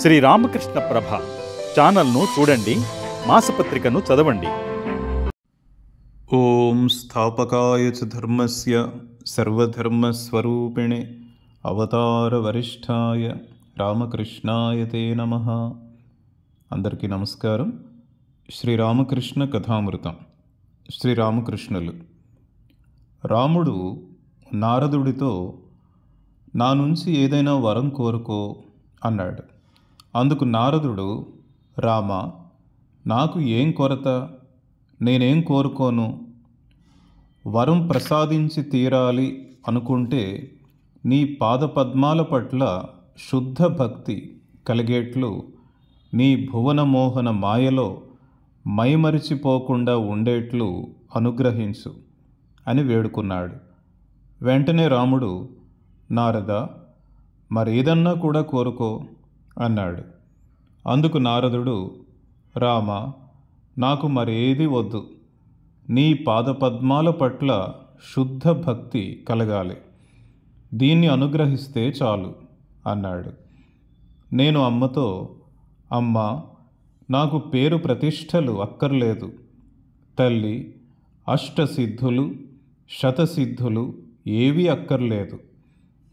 శ్రీ రామకృష్ణ ప్రభ ఛానల్ను చూడండి, మాసపత్రికను చదవండి. ఓం స్థాపకాయ చ ధర్మస్య సర్వధర్మస్వరూపిణే అవతార వరిష్ఠాయ రామకృష్ణాయ తే నమః. అందరికీ నమస్కారం. శ్రీరామకృష్ణ కథామృతం. శ్రీరామకృష్ణులు. రాముడు నారదుడితో నా నుంచి ఏదైనా వరం కోరుకో అన్నాడు. అందుకు నారదుడు, రామ, నాకు ఏం కొరత, నేనేం కోరుకోను. వరం ప్రసాదించి తీరాలి అనుకుంటే నీ పాదపద్మాల పట్ల శుద్ధ భక్తి కలిగేట్లు నీ భువనమోహన మాయలో మైమరిచిపోకుండా ఉండేట్లు అనుగ్రహించు అని వేడుకున్నాడు. వెంటనే రాముడు, నారద, మరేదన్నా కూడా కోరుకో అన్నాడు. అందుకు నారదుడు, రామ, నాకు మరేది వద్దు, నీ పాదపద్మాల పట్ల శుద్ధ భక్తి కలగాలి, దీన్ని అనుగ్రహిస్తే చాలు అన్నాడు. నేను అమ్మతో, అమ్మ, నాకు పేరు ప్రతిష్టలు అక్కర్లేదు తల్లి, అష్టసిద్ధులు శతసిద్ధులు ఏవీ అక్కర్లేదు,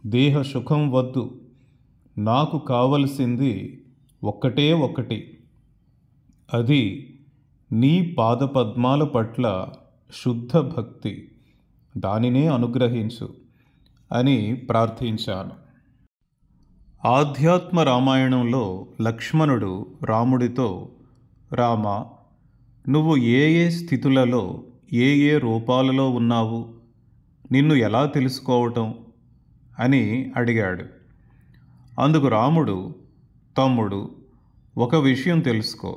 దేహ సుఖం వద్దు, నాకు కావలసింది ఒక్కటే ఒక్కటి, అది నీ పాదపద్మాల పట్ల శుద్ధ భక్తి, దానినే అనుగ్రహించు అని ప్రార్థించాను. ఆధ్యాత్మ రామాయణంలో లక్ష్మణుడు రాముడితో, రామ, నువ్వు ఏ ఏ స్థితులలో ఏ ఏ రూపాలలో ఉన్నావు, నిన్ను ఎలా తెలుసుకోవటం అని అడిగాడు. అందుకు రాముడు, తమ్ముడు, ఒక విషయం తెలుసుకో,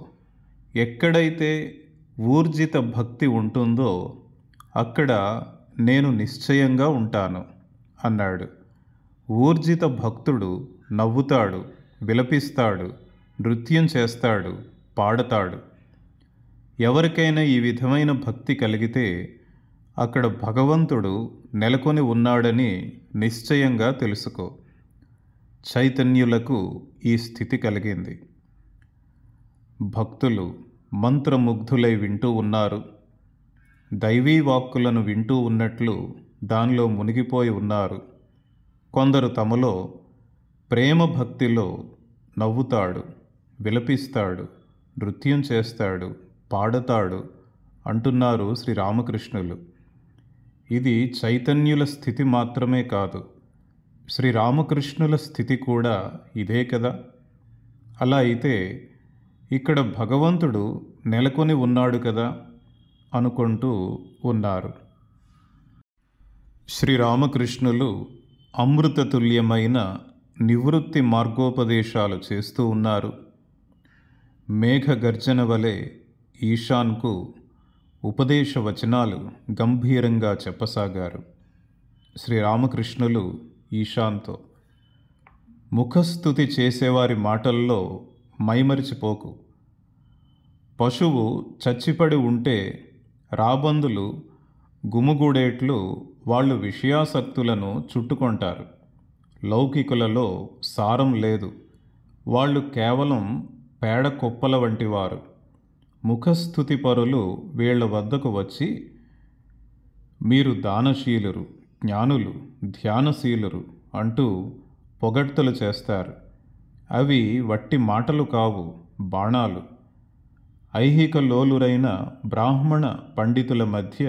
ఎక్కడైతే ఊర్జిత భక్తి ఉంటుందో అక్కడ నేను నిశ్చయంగా ఉంటాను అన్నాడు. ఊర్జిత భక్తుడు నవ్వుతాడు, విలపిస్తాడు, నృత్యం చేస్తాడు, పాడతాడు. ఎవరికైనా ఈ విధమైన భక్తి కలిగితే అక్కడ భగవంతుడు నెలకొని ఉన్నాడని నిశ్చయంగా తెలుసుకో. చైతన్యులకు ఈ స్థితి కలిగింది. భక్తులు మంత్రముగ్ధులై వింటూ ఉన్నారు. దైవీ వాక్కులను వింటూ ఉన్నట్లు దానిలో మునిగిపోయి ఉన్నారు. కొందరు తమలో ప్రేమ భక్తిలో నవ్వుతాడు, విలపిస్తాడు, నృత్యం చేస్తాడు, పాడతాడు అంటున్నారు శ్రీరామకృష్ణులు. ఇది చైతన్యుల స్థితి మాత్రమే కాదు, శ్రీరామకృష్ణుల స్థితి కూడా ఇదే కదా. అలా అయితే ఇక్కడ భగవంతుడు నెలకొని ఉన్నాడు కదా అనుకుంటూ ఉన్నారు. శ్రీరామకృష్ణులు అమృతతుల్యమైన నివృత్తి మార్గోపదేశాలు చేస్తూ ఉన్నారు. మేఘ గర్జన వలె ఈశాన్కు ఉపదేశ వచనాలు గంభీరంగా చెప్పసాగారు. శ్రీరామకృష్ణులు ఈశాన్తో, ముఖస్థుతి చేసేవారి మాటల్లో మైమరిచిపోకు. పశువు చచ్చిపడి ఉంటే రాబందులు గుమిగూడేట్లు వాళ్ళు విషయాసక్తులను చుట్టుకొంటారు. లౌకికులలో సారం లేదు, వాళ్ళు కేవలం పేడ కుప్పల వంటివారు. ముఖస్థుతి పరులు వీళ్ల వద్దకు వచ్చి, మీరు దానశీలురు, జ్ఞానులు, ధ్యానశీలురు అంటూ పొగడ్తలు చేస్తారు. అవి వట్టి మాటలు కావు, బాణాలు. ఐహిక లోలురైన బ్రాహ్మణ పండితుల మధ్య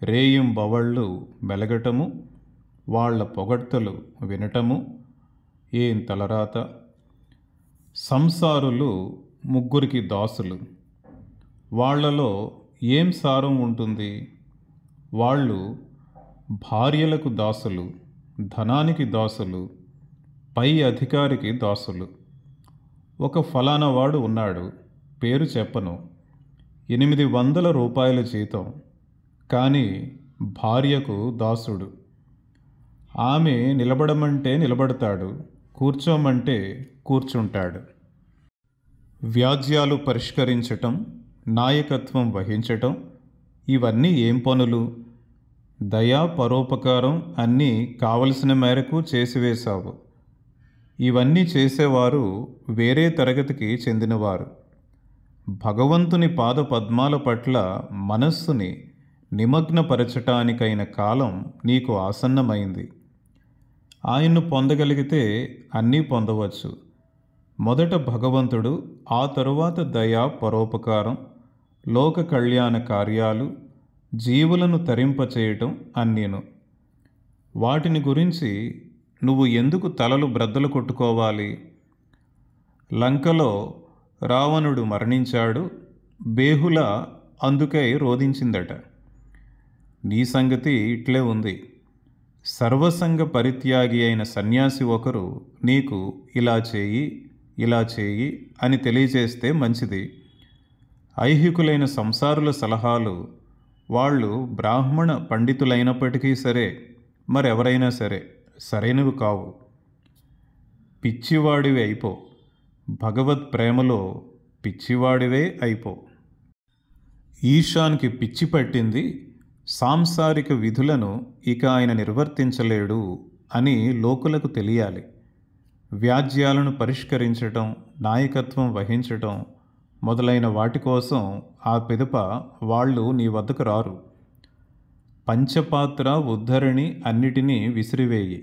రేయింబవళ్ళు మెలగటము, వాళ్ల పొగడ్తలు వినటము ఏం తలరాత. సంసారులు ముగ్గురికి దాసులు. వాళ్లలో ఏం సారం ఉంటుంది? వాళ్ళు భార్యలకు దాసులు, ధనానికి దాసులు, పై అధికారికి దాసులు. ఒక ఫలానా వాడు ఉన్నాడు, పేరు చెప్పను, 800 రూపాయల జీతం, కానీ భార్యకు దాసుడు. ఆమె నిలబడమంటే నిలబడతాడు, కూర్చోమంటే కూర్చుంటాడు. వ్యాజ్యాలు పరిష్కరించటం, నాయకత్వం వహించటం, ఇవన్నీ ఏం పనులు? దయా పరోపకారం అన్నీ కావలసిన మేరకు చేసివేశావు. ఇవన్నీ చేసేవారు వేరే తరగతికి చెందినవారు. భగవంతుని పాద పద్మాల పట్ల మనస్సుని నిమగ్నపరచటానికైన కాలం నీకు ఆసన్నమైంది. ఆయన్ను పొందగలిగితే అన్నీ పొందవచ్చు. మొదట భగవంతుడు, ఆ తరువాత దయ, పరోపకారం, లోక కళ్యాణ కార్యాలు, జీవులను తరింపచేయటం అన్నీను. వాటిని గురించి నువ్వు ఎందుకు తలలు బ్రద్దలు కొట్టుకోవాలి? లంకలో రావణుడు మరణించాడు, బేహుల అందుకై రోధించిందట. నీ సంగతి ఇట్లే ఉంది. సర్వసంగ పరిత్యాగి అయిన సన్యాసి ఒకరు నీకు ఇలా చేయి, ఇలా చేయి అని తెలియజేస్తే మంచిది. ఐహికులైన సంసారుల సలహాలు వాళ్ళు బ్రాహ్మణ పండితులైనప్పటికీ సరే, మరెవరైనా సరే సరైనవి కావు. పిచ్చివాడివి అయిపో, భగవత్ ప్రేమలో పిచ్చివాడివే అయిపో. ఈశాన్కి పిచ్చి పట్టింది, సాంసారిక విధులను ఇక ఆయన నిర్వర్తించలేడు అని లోకులకు తెలియాలి. వ్యాజ్యాలను పరిష్కరించటం, నాయకత్వం వహించటం మొదలైన వాటి కోసం ఆ పిదప వాళ్ళు నీ వద్దకు రారు. పంచపాత్ర, ఉద్ధరణి అన్నిటినీ విసిరివేయి.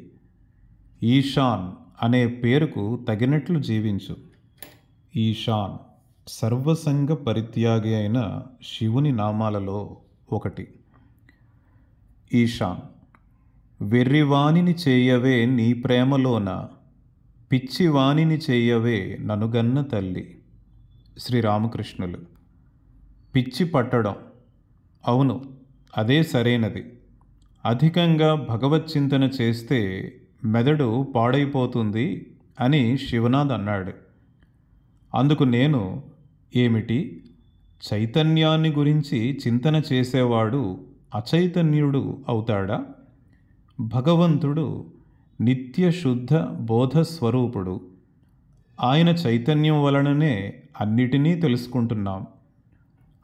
ఈశాన్ అనే పేరుకు తగినట్లు జీవించు. ఈశాన్ సర్వసంగ పరిత్యాగి అయిన శివుని నామాలలో ఒకటి. ఈశాన్ వెర్రివాణిని చేయవే నీ ప్రేమలోన, పిచ్చివాణిని చేయవే ననుగన్న తల్లి. శ్రీరామకృష్ణులు. పిచ్చి పట్టడం, అవును అదే సరైనది. అధికంగా భగవచ్చింతన చేస్తే మెదడు పాడైపోతుంది అని శివనాథ్ అన్నాడు. అందుకు నేను, ఏమిటి, చైతన్యాన్ని గురించి చింతన చేసేవాడు అచైతన్యుడు అవుతాడా? భగవంతుడు నిత్య శుద్ధ బోధస్వరూపుడు. ఆయన చైతన్యం వలననే అన్నిటినీ తెలుసుకుంటున్నాం.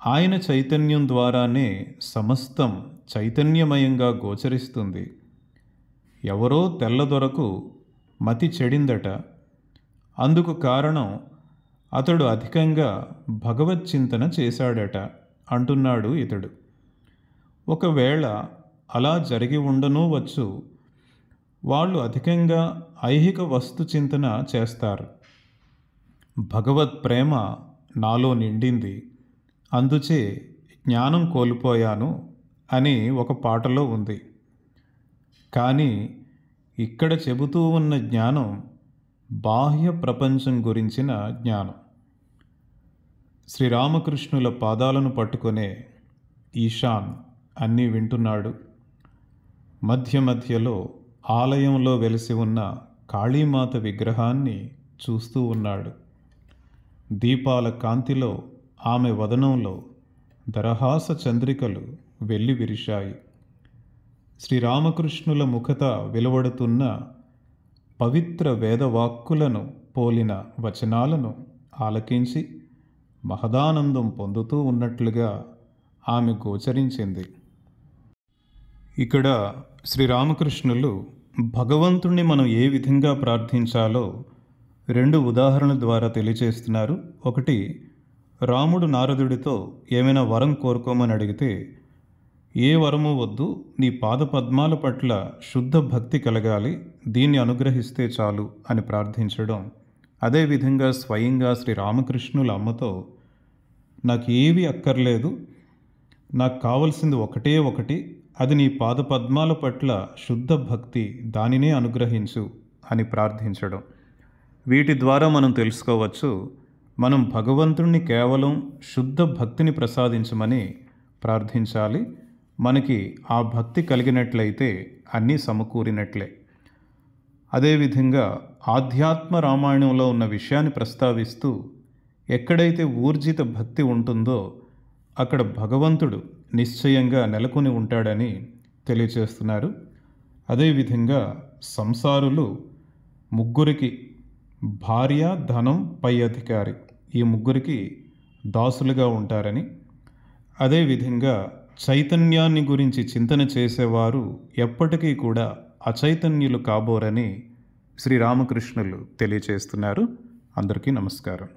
ఆయన చైతన్యం ద్వారానే సమస్తం చైతన్యమయంగా గోచరిస్తుంది. ఎవరో తెల్లదొరకు మతి చెడిందట. అందుకు కారణం అతడు అధికంగా భగవచ్చింతన చేశాడట అంటున్నాడు ఇతడు. ఒకవేళ అలా జరిగి ఉండనూ వచ్చు. వాళ్ళు అధికంగా ఐహిక వస్తు చింతన చేస్తారు. భగవత్ ప్రేమ నాలో నిండింది, అందుచే జ్ఞానం కోల్పోయాను అని ఒక పాటలో ఉంది. కానీ ఇక్కడ చెబుతూ ఉన్న జ్ఞానం బాహ్య ప్రపంచం గురించిన జ్ఞానం. శ్రీరామకృష్ణుల పాదాలను పట్టుకునే ఈశాన్ అన్నీ వింటున్నాడు. మధ్య మధ్యలో ఆలయంలో వెలిసి ఉన్న కాళీమాత విగ్రహాన్ని చూస్తూ ఉన్నాడు. దీపాల కాంతిలో ఆమె వదనంలో దరహాస చంద్రికలు వెల్లి విరిశాయి. శ్రీరామకృష్ణుల ముఖత వెలువడుతున్న పవిత్ర వేదవాక్కులను పోలిన వచనాలను ఆలకించి మహదానందం పొందుతూ ఉన్నట్లుగా ఆమె గోచరించింది. ఇక్కడ శ్రీరామకృష్ణులు భగవంతుణ్ణి మనం ఏ విధంగా ప్రార్థించాలో 2 ఉదాహరణల ద్వారా తెలియచేస్తున్నారు. ఒకటి, రాముడు నారదుడితో ఏమైనా వరం కోరుకోమని అడిగితే, ఏ వరము వద్దు, నీ పాదపద్మాల పట్ల శుద్ధ భక్తి కలగాలి, దీన్ని అనుగ్రహిస్తే చాలు అని ప్రార్థించడం. అదేవిధంగా స్వయంగా శ్రీరామకృష్ణుల అమ్మతో, నాకు ఏవి అక్కర్లేదు, నాకు కావలసింది ఒకటే ఒకటి, అది నీ పాదపద్మాల పట్ల శుద్ధ భక్తి, దానినే అనుగ్రహించు అని ప్రార్థించడం. వీటి ద్వారా మనం తెలుసుకోవచ్చు, మనం భగవంతుణ్ణి కేవలం శుద్ధ భక్తిని ప్రసాదించమని ప్రార్థించాలి. మనకి ఆ భక్తి కలిగినట్లయితే అన్నీ సమకూరినట్లే. అదేవిధంగా ఆధ్యాత్మ రామాయణంలో ఉన్న విషయాన్ని ప్రస్తావిస్తూ, ఎక్కడైతే ఊర్జిత భక్తి ఉంటుందో అక్కడ భగవంతుడు నిశ్చయంగా నెలకొని ఉంటాడని తెలియచేస్తున్నారు. అదేవిధంగా సంసారులు ముగ్గురికి, భార్య, ధనం, పై అధికారి, ఈ ముగ్గురికి దాసులుగా ఉంటారని, అదేవిధంగా చైతన్యాన్ని గురించి చింతన చేసేవారు ఎప్పటికీ కూడా అచైతన్యులు కాబోరని శ్రీరామకృష్ణులు తెలియచేస్తున్నారు. అందరికీ నమస్కారం.